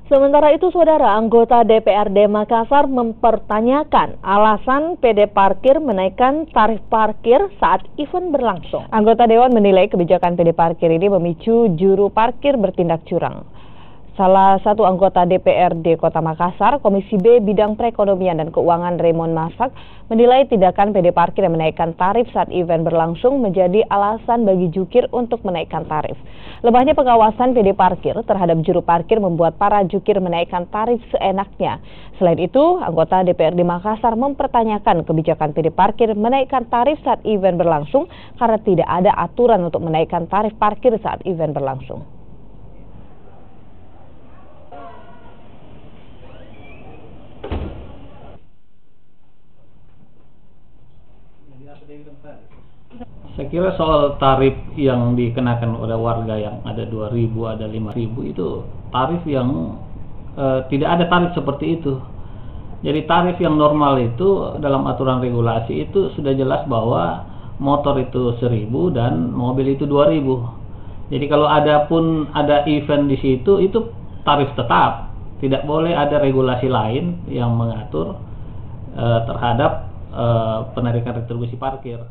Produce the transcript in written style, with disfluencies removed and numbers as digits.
Sementara itu, saudara, anggota DPRD Makassar mempertanyakan alasan PD Parkir menaikkan tarif parkir saat event berlangsung. Anggota Dewan menilai kebijakan PD Parkir ini memicu juru parkir bertindak curang. Salah satu anggota DPRD Kota Makassar, Komisi B Bidang Perekonomian dan Keuangan Raymond Masak, menilai tindakan PD Parkir yang menaikkan tarif saat event berlangsung menjadi alasan bagi jukir untuk menaikkan tarif. Lebahnya pengawasan PD Parkir terhadap juru parkir membuat para jukir menaikkan tarif seenaknya. Selain itu, anggota DPRD Makassar mempertanyakan kebijakan PD Parkir menaikkan tarif saat event berlangsung karena tidak ada aturan untuk menaikkan tarif parkir saat event berlangsung. Saya kira soal tarif yang dikenakan oleh warga yang ada 2.000, ada 5.000 itu tarif yang tidak ada tarif seperti itu. Jadi tarif yang normal itu dalam aturan regulasi itu sudah jelas bahwa motor itu 1.000 dan mobil itu 2.000. Jadi kalau ada event di situ itu tarif tetap, tidak boleh ada regulasi lain yang mengatur terhadap penarikan retribusi parkir.